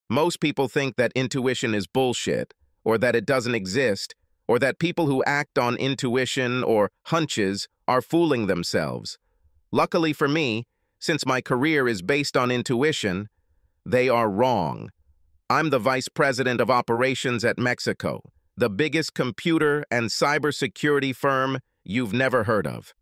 Most people think that intuition is bullshit, or that it doesn't exist, or that people who act on intuition or hunches are fooling themselves. Luckily for me, since my career is based on intuition, they are wrong. I'm the vice president of operations at Mexico, the biggest computer and cybersecurity firm you've never heard of.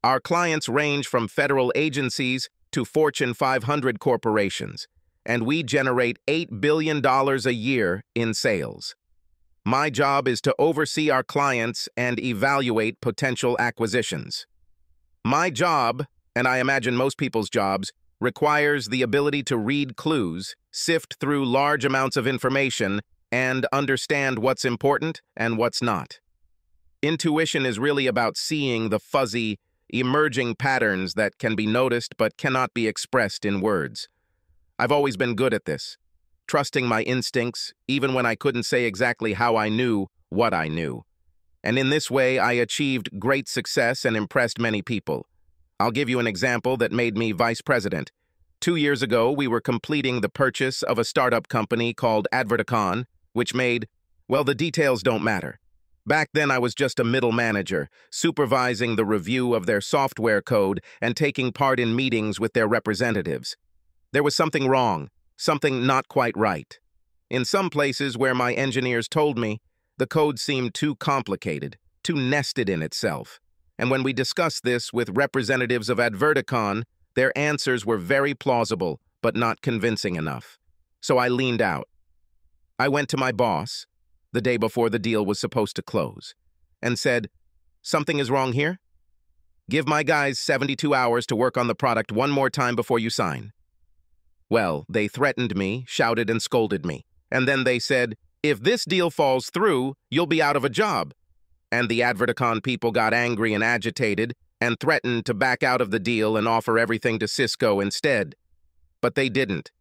Our clients range from federal agencies to Fortune 500 corporations, and we generate $8 billion a year in sales. My job is to oversee our clients and evaluate potential acquisitions. My job, and I imagine most people's jobs, requires the ability to read clues, sift through large amounts of information, and understand what's important and what's not. Intuition is really about seeing the fuzzy, emerging patterns that can be noticed but cannot be expressed in words. I've always been good at this, trusting my instincts even when I couldn't say exactly how I knew what I knew. And in this way, I achieved great success and impressed many people. I'll give you an example that made me vice president. 2 years ago, we were completing the purchase of a startup company called Adverticon, which made, well, the details don't matter. Back then, I was just a middle manager, supervising the review of their software code and taking part in meetings with their representatives. There was something wrong, something not quite right. In some places where my engineers told me, the code seemed too complicated, too nested in itself. And when we discussed this with representatives of Adverticon, their answers were very plausible, but not convincing enough. So I leaned out. I went to my boss, the day before the deal was supposed to close, and said, "Something is wrong here? Give my guys 72 hours to work on the product one more time before you sign." Well, they threatened me, shouted and scolded me. And then they said, "If this deal falls through, you'll be out of a job." And the Adverticon people got angry and agitated and threatened to back out of the deal and offer everything to Cisco instead. But they didn't.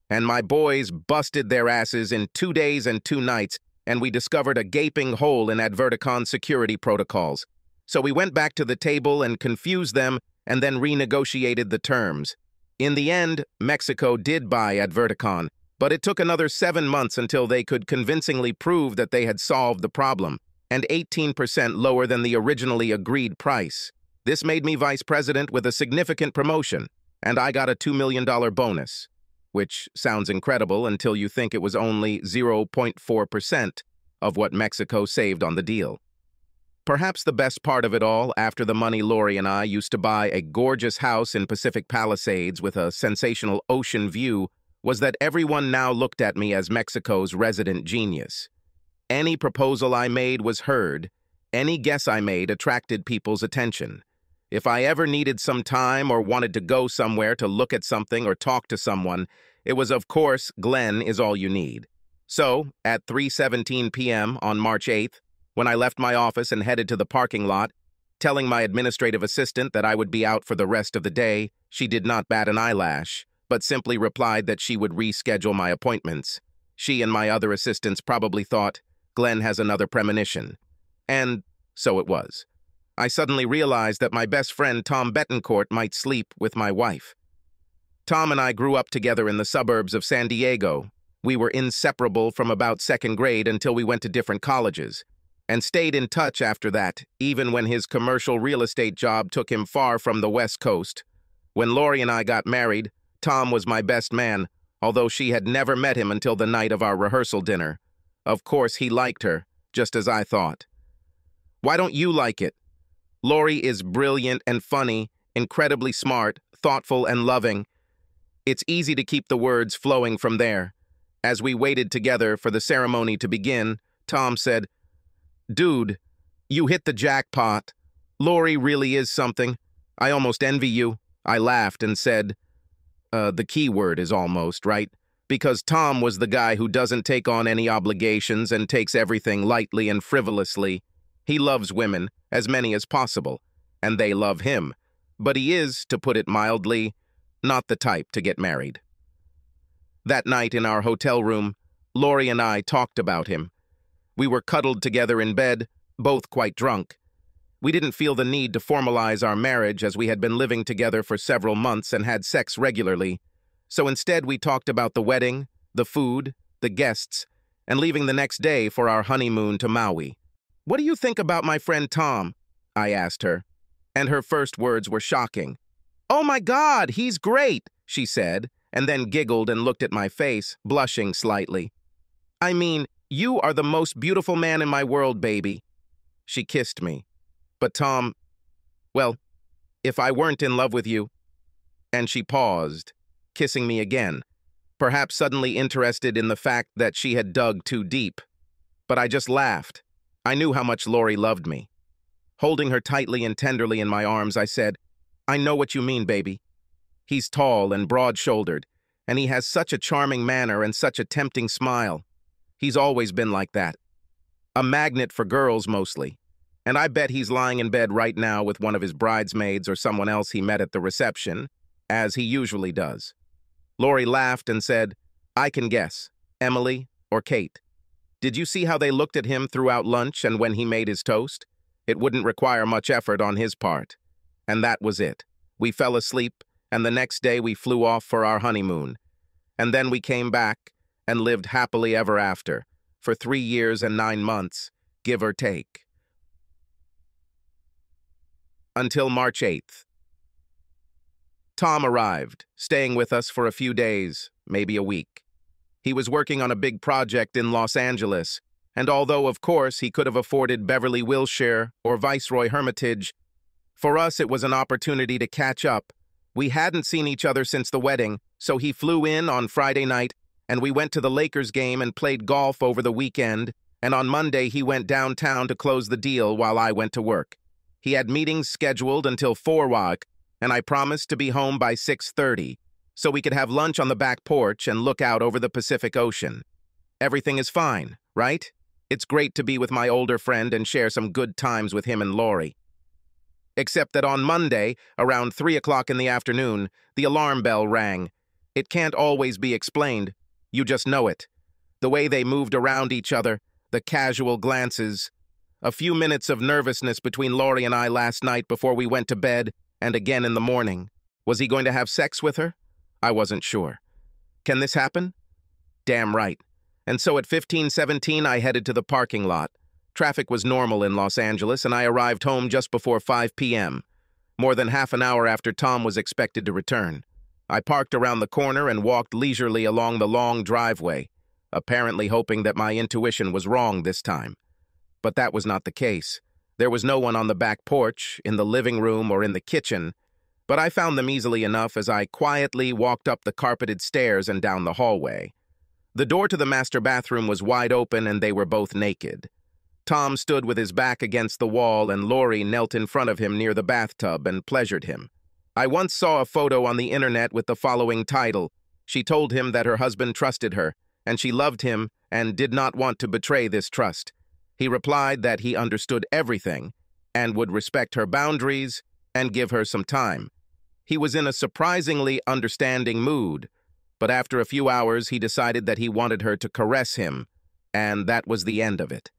And my boys busted their asses in 2 days and 2 nights, and we discovered a gaping hole in Adverticon security protocols. So we went back to the table and confused them and then renegotiated the terms. In the end, Mexico did buy Adverticon, but it took another 7 months until they could convincingly prove that they had solved the problem, and 18% lower than the originally agreed price. This made me vice president with a significant promotion, and I got a $2 million bonus, which sounds incredible until you think it was only 0.4% of what Mexico saved on the deal. Perhaps the best part of it all, after the money, Lori and I used to buy a gorgeous house in Pacific Palisades with a sensational ocean view, was that everyone now looked at me as Mexico's resident genius. Any proposal I made was heard. Any guess I made attracted people's attention. If I ever needed some time or wanted to go somewhere to look at something or talk to someone, it was, of course, Glenn is all you need. So, at 3:17 p.m. on March 8th, when I left my office and headed to the parking lot, telling my administrative assistant that I would be out for the rest of the day, she did not bat an eyelash, but simply replied that she would reschedule my appointments. She and my other assistants probably thought, Glenn has another premonition. And so it was. I suddenly realized that my best friend Tom Betancourt might sleep with my wife. Tom and I grew up together in the suburbs of San Diego. We were inseparable from about 2nd grade until we went to different colleges, and stayed in touch after that, even when his commercial real estate job took him far from the West Coast. When Lori and I got married, Tom was my best man, although she had never met him until the night of our rehearsal dinner. Of course, he liked her, just as I thought. Why don't you like it? Lori is brilliant and funny, incredibly smart, thoughtful and loving. It's easy to keep the words flowing from there. As we waited together for the ceremony to begin, Tom said, "Dude, you hit the jackpot. Lori really is something. I almost envy you." I laughed and said, the key word is almost, right? Because Tom was the guy who doesn't take on any obligations and takes everything lightly and frivolously. He loves women, as many as possible, and they love him. But he is, to put it mildly, not the type to get married. That night in our hotel room, Lori and I talked about him. We were cuddled together in bed, both quite drunk. We didn't feel the need to formalize our marriage as we had been living together for several months and had sex regularly. So instead we talked about the wedding, the food, the guests, and leaving the next day for our honeymoon to Maui. "What do you think about my friend Tom?" I asked her, and her first words were shocking. "Oh my God, he's great," she said, and then giggled and looked at my face, blushing slightly. "I mean, you are the most beautiful man in my world, baby." She kissed me. "But Tom, well, if I weren't in love with you..." And she paused, kissing me again, perhaps suddenly interested in the fact that she had dug too deep. But I just laughed. I knew how much Lori loved me. Holding her tightly and tenderly in my arms, I said, "I know what you mean, baby. He's tall and broad-shouldered, and he has such a charming manner and such a tempting smile. He's always been like that. A magnet for girls, mostly. And I bet he's lying in bed right now with one of his bridesmaids or someone else he met at the reception, as he usually does." Lori laughed and said, "I can guess. Emily or Kate. Did you see how they looked at him throughout lunch and when he made his toast? It wouldn't require much effort on his part." And that was it. We fell asleep, and the next day we flew off for our honeymoon. And then we came back and lived happily ever after, for 3 years and 9 months, give or take. Until March 8th. Tom arrived, staying with us for a few days, maybe a week. He was working on a big project in Los Angeles, and although, of course, he could have afforded Beverly Wilshire or Viceroy Hermitage, for us it was an opportunity to catch up. We hadn't seen each other since the wedding, so he flew in on Friday night, and we went to the Lakers game and played golf over the weekend, and on Monday he went downtown to close the deal while I went to work. He had meetings scheduled until 4 o'clock, and I promised to be home by 6:30, so we could have lunch on the back porch and look out over the Pacific Ocean. Everything is fine, right? It's great to be with my older friend and share some good times with him and Lori. Except that on Monday, around 3 o'clock in the afternoon, the alarm bell rang. It can't always be explained. You just know it. The way they moved around each other, the casual glances. A few minutes of nervousness between Lori and I last night before we went to bed, and again in the morning. Was he going to have sex with her? I wasn't sure. Can this happen? Damn right. And so at 15:17, I headed to the parking lot. Traffic was normal in Los Angeles, and I arrived home just before 5 p.m., more than half an hour after Tom was expected to return. I parked around the corner and walked leisurely along the long driveway, apparently hoping that my intuition was wrong this time. But that was not the case. There was no one on the back porch, in the living room, or in the kitchen, but I found them easily enough as I quietly walked up the carpeted stairs and down the hallway. The door to the master bathroom was wide open and they were both naked. Tom stood with his back against the wall and Lori knelt in front of him near the bathtub and pleasured him. I once saw a photo on the internet with the following title. She told him that her husband trusted her, and she loved him and did not want to betray this trust. He replied that he understood everything and would respect her boundaries and give her some time. He was in a surprisingly understanding mood, but after a few hours he decided that he wanted her to caress him, and that was the end of it.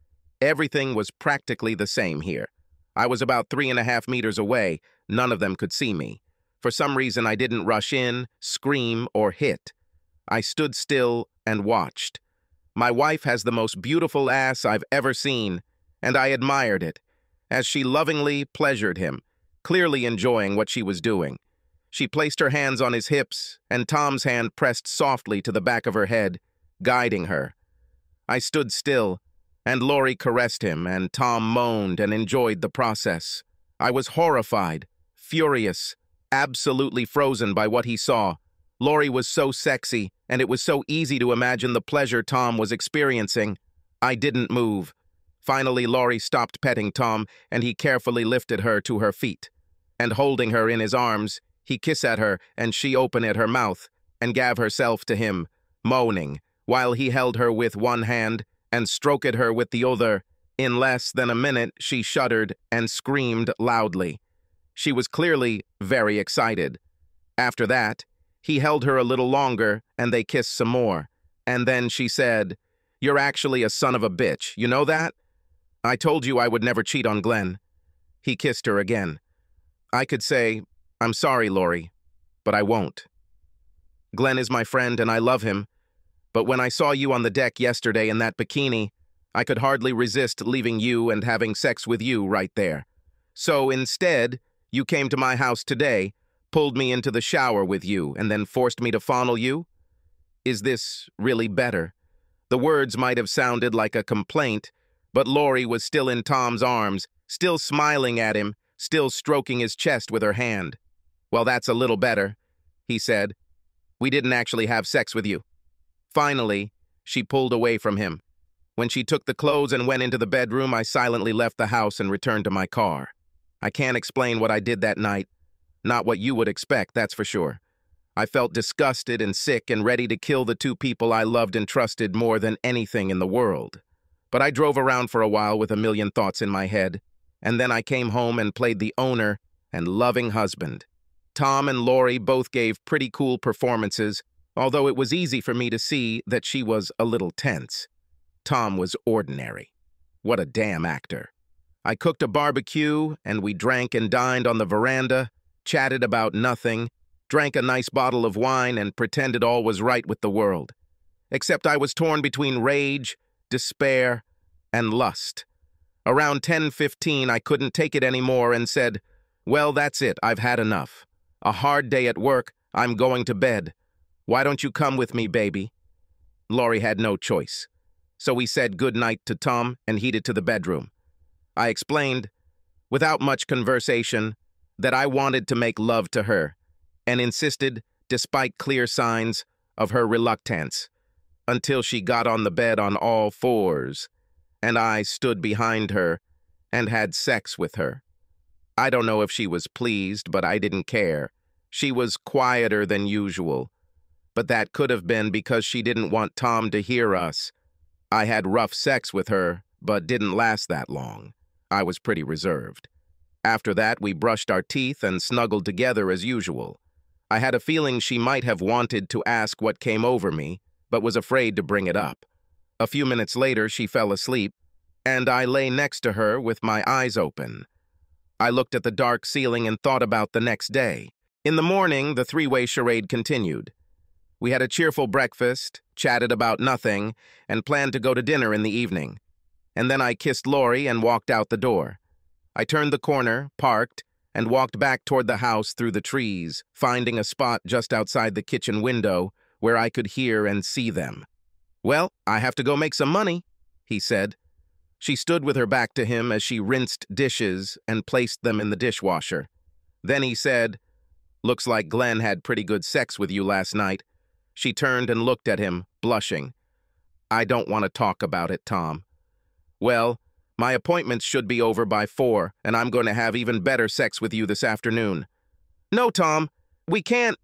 Everything was practically the same here. I was about 3.5 meters away. None of them could see me. For some reason, I didn't rush in, scream, or hit. I stood still and watched. My wife has the most beautiful ass I've ever seen, and I admired it, as she lovingly pleasured him, clearly enjoying what she was doing. She placed her hands on his hips, and Tom's hand pressed softly to the back of her head, guiding her. I stood still, and Lori caressed him, and Tom moaned and enjoyed the process. I was horrified, furious, absolutely frozen by what he saw. Lori was so sexy, and it was so easy to imagine the pleasure Tom was experiencing. I didn't move. Finally, Lori stopped petting Tom, and he carefully lifted her to her feet. And holding her in his arms, he kissed at her, and she opened at her mouth, and gave herself to him, moaning, while he held her with one hand and stroked her with the other. In less than a minute, she shuddered and screamed loudly. She was clearly very excited. After that, he held her a little longer, and they kissed some more. And then she said, "You're actually a son of a bitch, you know that? I told you I would never cheat on Glenn." He kissed her again. I could say, "I'm sorry, Lori, but I won't. Glenn is my friend and I love him, But when I saw you on the deck yesterday in that bikini, I could hardly resist leaving you and having sex with you right there. So instead, you came to my house today, pulled me into the shower with you, and then forced me to fondle you? Is this really better?" The words might have sounded like a complaint, but Lori was still in Tom's arms, still smiling at him, still stroking his chest with her hand. "Well, that's a little better," he said. "We didn't actually have sex with you." Finally, she pulled away from him. When she took the clothes and went into the bedroom, I silently left the house and returned to my car. I can't explain what I did that night. Not what you would expect, that's for sure. I felt disgusted and sick and ready to kill the two people I loved and trusted more than anything in the world. But I drove around for a while with a million thoughts in my head, and then I came home and played the owner and loving husband. Tom and Lori both gave pretty cool performances, although it was easy for me to see that she was a little tense. Tom was ordinary. What a damn actor. I cooked a barbecue, and we drank and dined on the veranda, chatted about nothing, drank a nice bottle of wine, and pretended all was right with the world. Except I was torn between rage, despair, and lust. Around 10:15, I couldn't take it anymore and said, "Well, that's it, I've had enough. A hard day at work, I'm going to bed. Why don't you come with me, baby?" Lori had no choice. So we said good night to Tom and headed to the bedroom. I explained, without much conversation, that I wanted to make love to her, and insisted, despite clear signs, of her reluctance, until she got on the bed on all fours, and I stood behind her and had sex with her. I don't know if she was pleased, but I didn't care. She was quieter than usual, but that could have been because she didn't want Tom to hear us. I had rough sex with her, but didn't last that long. I was pretty reserved. After that, we brushed our teeth and snuggled together as usual. I had a feeling she might have wanted to ask what came over me, but was afraid to bring it up. A few minutes later, she fell asleep, and I lay next to her with my eyes open. I looked at the dark ceiling and thought about the next day. In the morning, the three-way charade continued. We had a cheerful breakfast, chatted about nothing, and planned to go to dinner in the evening. And then I kissed Lori and walked out the door. I turned the corner, parked, and walked back toward the house through the trees, finding a spot just outside the kitchen window where I could hear and see them. "Well, I have to go make some money," he said. She stood with her back to him as she rinsed dishes and placed them in the dishwasher. Then he said, "Looks like Glenn had pretty good sex with you last night." She turned and looked at him, blushing. "I don't want to talk about it, Tom." "Well, my appointments should be over by 4, and I'm going to have even better sex with you this afternoon." "No, Tom, we can't."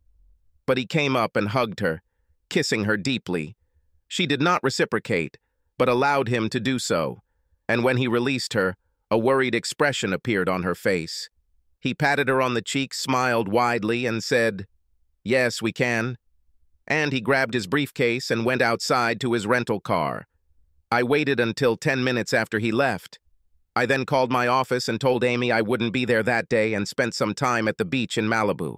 But he came up and hugged her, kissing her deeply. She did not reciprocate, but allowed him to do so, and when he released her, a worried expression appeared on her face. He patted her on the cheek, smiled widely, and said, "Yes, we can." And he grabbed his briefcase and went outside to his rental car. I waited until 10 minutes after he left. I then called my office and told Amy I wouldn't be there that day and spent some time at the beach in Malibu.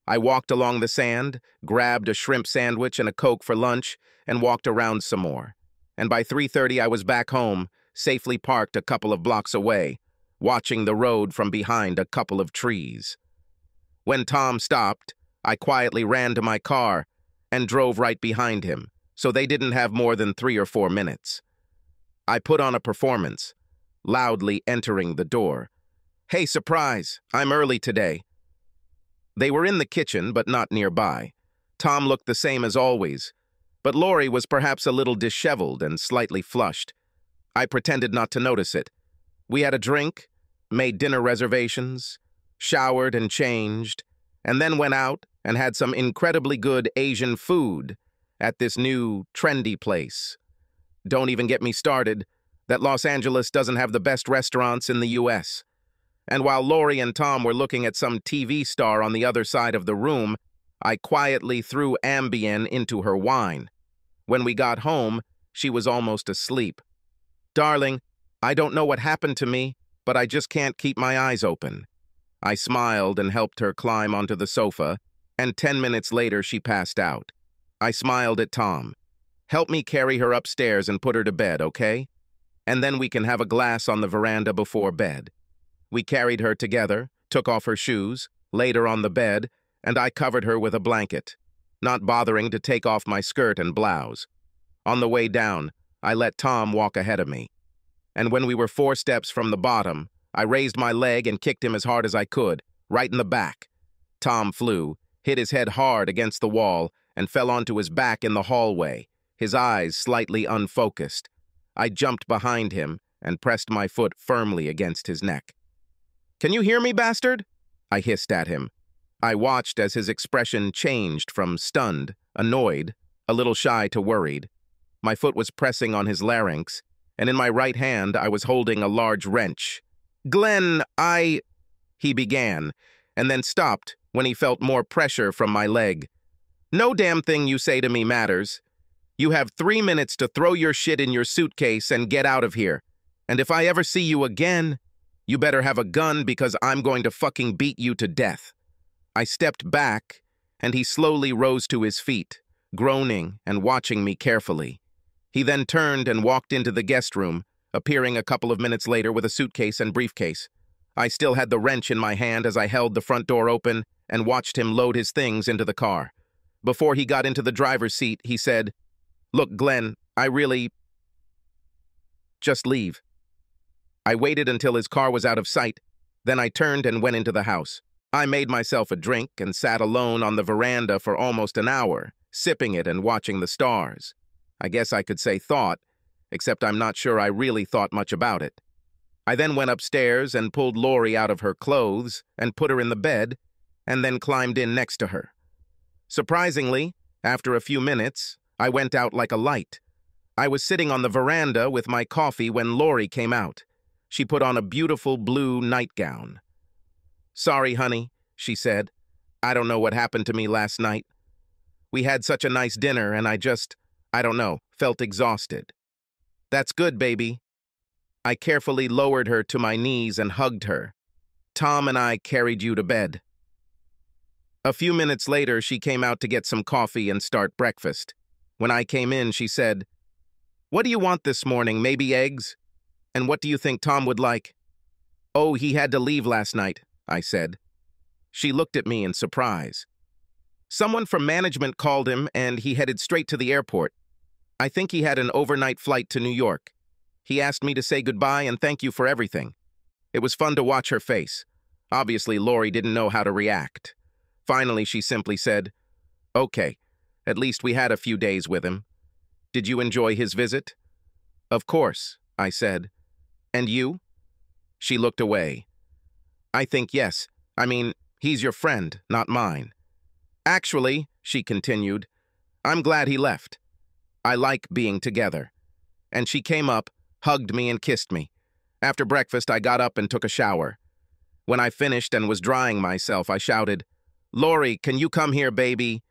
I walked along the sand, grabbed a shrimp sandwich and a Coke for lunch, and walked around some more. And by 3:30 I was back home, safely parked a couple of blocks away, watching the road from behind a couple of trees. When Tom stopped, I quietly ran to my car and drove right behind him, so they didn't have more than 3 or 4 minutes. I put on a performance, loudly entering the door. "Hey, surprise, I'm early today." They were in the kitchen, but not nearby. Tom looked the same as always, but Lori was perhaps a little disheveled and slightly flushed. I pretended not to notice it. We had a drink, made dinner reservations, showered and changed, and then went out and had some incredibly good Asian food at this new, trendy place. Don't even get me started that Los Angeles doesn't have the best restaurants in the U.S. And while Lori and Tom were looking at some TV star on the other side of the room, I quietly threw Ambien into her wine. When we got home, she was almost asleep. "Darling, I don't know what happened to me, but I just can't keep my eyes open." I smiled and helped her climb onto the sofa, and 10 minutes later she passed out. I smiled at Tom. Help me carry her upstairs and put her to bed, okay? And then we can have a glass on the veranda before bed." We carried her together, took off her shoes, laid her on the bed, and I covered her with a blanket, not bothering to take off my skirt and blouse. On the way down, I let Tom walk ahead of me. And when we were 4 steps from the bottom, I raised my leg and kicked him as hard as I could, right in the back. Tom flew, hit his head hard against the wall, and fell onto his back in the hallway, his eyes slightly unfocused. I jumped behind him and pressed my foot firmly against his neck. "Can you hear me, bastard?" I hissed at him. I watched as his expression changed from stunned, annoyed, a little shy to worried. My foot was pressing on his larynx, and in my right hand I was holding a large wrench. "Glenn, he began, and then stopped when he felt more pressure from my leg. "No damn thing you say to me matters. You have 3 minutes to throw your shit in your suitcase and get out of here. And if I ever see you again, you better have a gun because I'm going to fucking beat you to death." I stepped back, and he slowly rose to his feet, groaning and watching me carefully. He then turned and walked into the guest room, appearing a couple of minutes later with a suitcase and briefcase. I still had the wrench in my hand as I held the front door open and watched him load his things into the car. Before he got into the driver's seat, he said, "Look, Glenn, just leave." I waited until his car was out of sight, then I turned and went into the house. I made myself a drink and sat alone on the veranda for almost an hour, sipping it and watching the stars. I guess I could say thought, except I'm not sure I really thought much about it. I then went upstairs and pulled Lori out of her clothes and put her in the bed, and then climbed in next to her. Surprisingly, after a few minutes, I went out like a light. I was sitting on the veranda with my coffee when Lori came out. She put on a beautiful blue nightgown. "Sorry, honey," she said. "I don't know what happened to me last night. We had such a nice dinner and I don't know, felt exhausted." "That's good, baby." I carefully lowered her to my knees and hugged her. "Tom and I carried you to bed." A few minutes later, she came out to get some coffee and start breakfast. When I came in, she said, "What do you want this morning, maybe eggs? And what do you think Tom would like?" "Oh, he had to leave last night," I said. She looked at me in surprise. "Someone from management called him and he headed straight to the airport. I think he had an overnight flight to New York. He asked me to say goodbye and thank you for everything." It was fun to watch her face. Obviously, Lori didn't know how to react. Finally, she simply said, "Okay, at least we had a few days with him. Did you enjoy his visit?" "Of course," I said. "And you?" She looked away. "I think yes. I mean, he's your friend, not mine." "Actually," she continued, "I'm glad he left. I like being together." And she came up, hugged me, and kissed me. After breakfast, I got up and took a shower. When I finished and was drying myself, I shouted, "Lori, can you come here, baby?"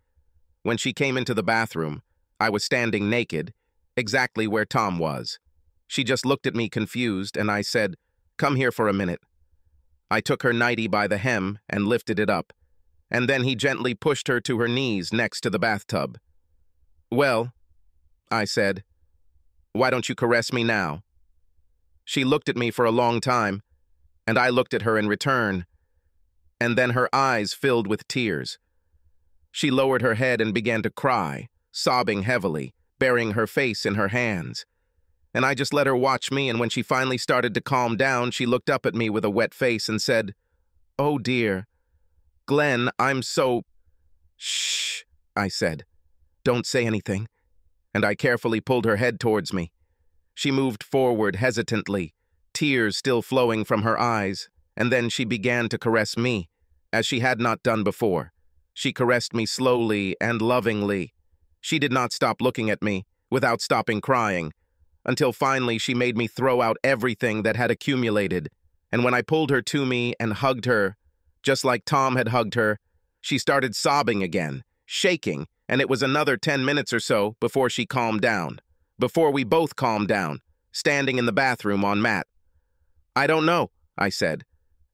When she came into the bathroom, I was standing naked, exactly where Tom was. She just looked at me confused, and I said, "Come here for a minute." I took her nightie by the hem and lifted it up, and then he gently pushed her to her knees next to the bathtub. "Well," I said, "why don't you caress me now?" She looked at me for a long time, and I looked at her in return, and then her eyes filled with tears. She lowered her head and began to cry, sobbing heavily, burying her face in her hands. And I just let her watch me, and when she finally started to calm down, she looked up at me with a wet face and said, "Oh dear, Glenn, I'm so—" "Shh," I said. "Don't say anything." And I carefully pulled her head towards me. She moved forward hesitantly, tears still flowing from her eyes, and then she began to caress me, as she had not done before. She caressed me slowly and lovingly. She did not stop looking at me, without stopping crying, until finally she made me throw out everything that had accumulated, and when I pulled her to me and hugged her, just like Tom had hugged her, she started sobbing again, shaking, and it was another 10 minutes or so before she calmed down. Before we both calmed down, standing in the bathroom on mat. "I don't know," I said.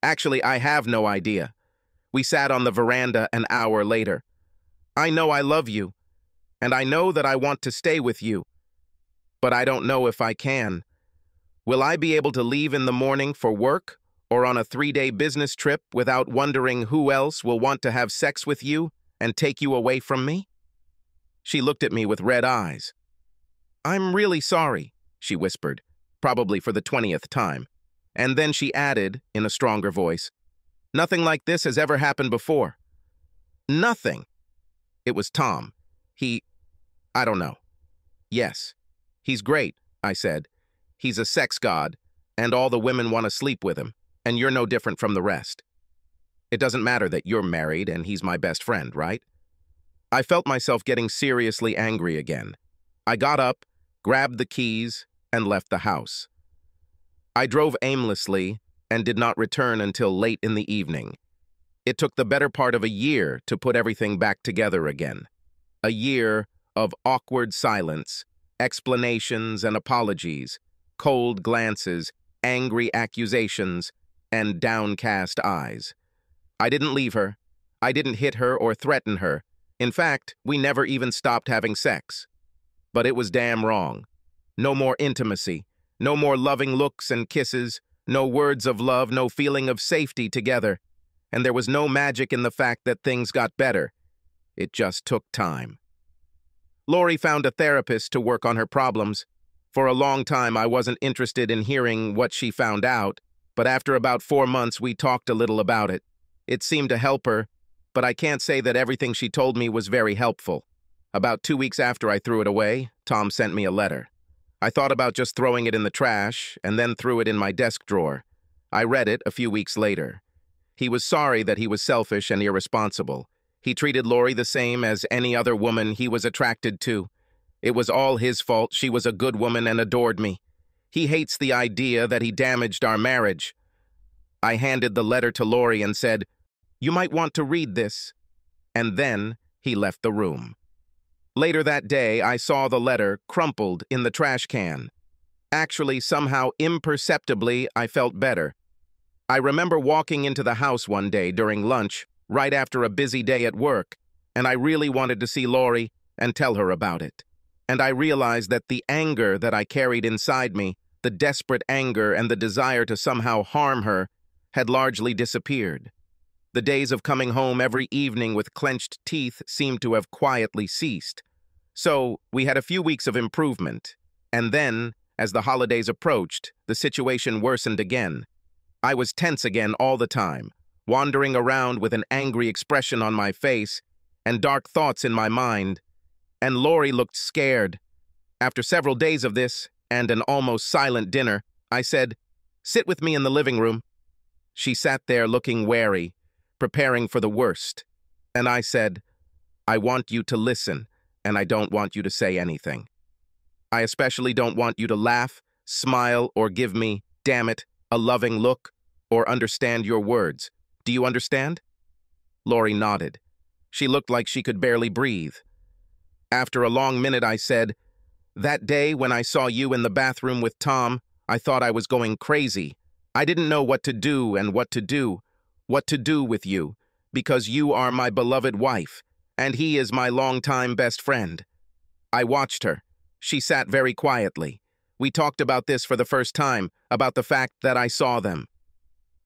"Actually, I have no idea." We sat on the veranda an hour later. "I know I love you. and I know that I want to stay with you, but I don't know if I can. Will I be able to leave in the morning for work or on a 3-day business trip without wondering who else will want to have sex with you and take you away from me?" She looked at me with red eyes. "I'm really sorry," she whispered, probably for the 20th time. And then she added, in a stronger voice, "Nothing like this has ever happened before." Nothing. It was Tom. I don't know. "Yes. He's great," I said. "He's a sex god, and all the women want to sleep with him, and you're no different from the rest. It doesn't matter that you're married and he's my best friend, right?" I felt myself getting seriously angry again. I got up, grabbed the keys, and left the house. I drove aimlessly and did not return until late in the evening. It took the better part of a year to put everything back together again. A year of awkward silence, explanations and apologies, cold glances, angry accusations, and downcast eyes. I didn't leave her. I didn't hit her or threaten her. In fact, we never even stopped having sex. But it was damn wrong. No more intimacy, no more loving looks and kisses, no words of love, no feeling of safety together. And there was no magic in the fact that things got better. It just took time. Lori found a therapist to work on her problems. For a long time, I wasn't interested in hearing what she found out, but after about 4 months, we talked a little about it. It seemed to help her, but I can't say that everything she told me was very helpful. About 2 weeks after I threw it away, Tom sent me a letter. I thought about just throwing it in the trash and then threw it in my desk drawer. I read it a few weeks later. He was sorry that he was selfish and irresponsible. He treated Lori the same as any other woman he was attracted to. It was all his fault. She was a good woman and adored me. He hates the idea that he damaged our marriage. I handed the letter to Lori and said, "You might want to read this." And then he left the room. Later that day, I saw the letter crumpled in the trash can. Actually, somehow imperceptibly, I felt better. I remember walking into the house one day during lunch, right after a busy day at work, and I really wanted to see Lori and tell her about it. And I realized that the anger that I carried inside me, the desperate anger and the desire to somehow harm her, had largely disappeared. The days of coming home every evening with clenched teeth seemed to have quietly ceased. So we had a few weeks of improvement, and then, as the holidays approached, the situation worsened again. I was tense again all the time, wandering around with an angry expression on my face and dark thoughts in my mind, and Lori looked scared. After several days of this, and an almost silent dinner, I said, "Sit with me in the living room." She sat there looking wary, preparing for the worst, and I said, "I want you to listen, and I don't want you to say anything. I especially don't want you to laugh, smile, or give me, damn it, a loving look, or understand your words. Do you understand?" Lori nodded. She looked like she could barely breathe. After a long minute, I said, "That day when I saw you in the bathroom with Tom, I thought I was going crazy. I didn't know what to do and what to do with you, because you are my beloved wife, and he is my longtime best friend." I watched her. She sat very quietly. We talked about this for the first time, about the fact that I saw them.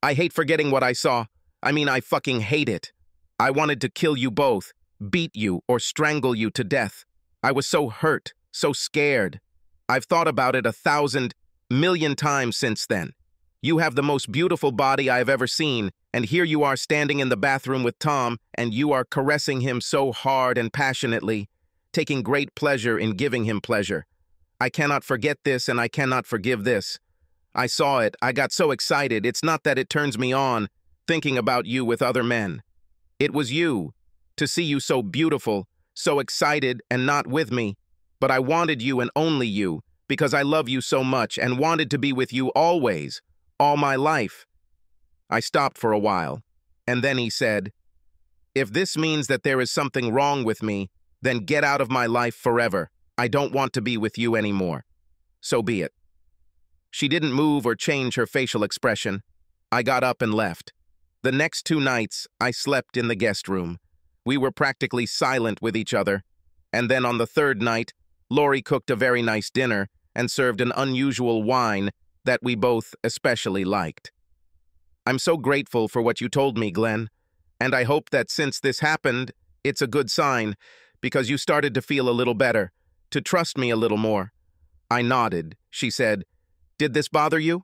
I hate forgetting what I saw. I fucking hate it. I wanted to kill you both, beat you, or strangle you to death. I was so hurt, so scared. I've thought about it 1,000,000,000 times since then. You have the most beautiful body I have ever seen, and here you are standing in the bathroom with Tom, and you are caressing him so hard and passionately, taking great pleasure in giving him pleasure. I cannot forget this, and I cannot forgive this. I saw it. I got so excited. It's not that it turns me on, thinking about you with other men. It was you, to see you so beautiful, so excited and not with me. But I wanted you and only you, because I love you so much and wanted to be with you always, all my life." I stopped for a while, and then he said, "If this means that there is something wrong with me, then get out of my life forever. I don't want to be with you anymore. So be it." She didn't move or change her facial expression. I got up and left. The next 2 nights, I slept in the guest room. We were practically silent with each other, And then on the third night, Lori cooked a very nice dinner and served an unusual wine that we both especially liked. I'm so grateful for what you told me, Glenn, and I hope that since this happened, it's a good sign, because you started to feel a little better, to trust me a little more. I nodded. She said, "Did this bother you?"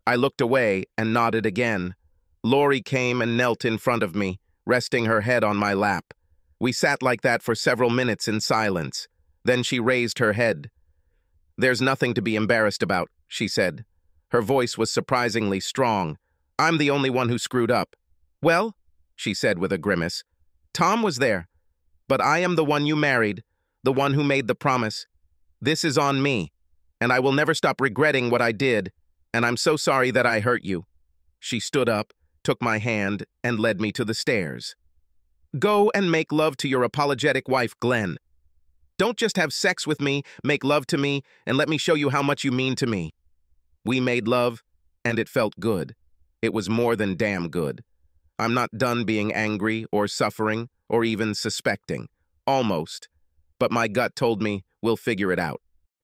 I looked away and nodded again. Lori came and knelt in front of me, resting her head on my lap. We sat like that for several minutes in silence. Then she raised her head. "There's nothing to be embarrassed about," she said. Her voice was surprisingly strong. "I'm the only one who screwed up." "Well," she said with a grimace, "Tom was there. But I am the one you married, the one who made the promise. This is on me, and I will never stop regretting what I did, and I'm so sorry that I hurt you." She stood up, took my hand, and led me to the stairs. "Go and make love to your apologetic wife, Glenn. Don't just have sex with me, make love to me, and let me show you how much you mean to me." We made love, and it felt good. It was more than damn good. I'm not done being angry or suffering or even suspecting. Almost. But my gut told me we'll figure it out.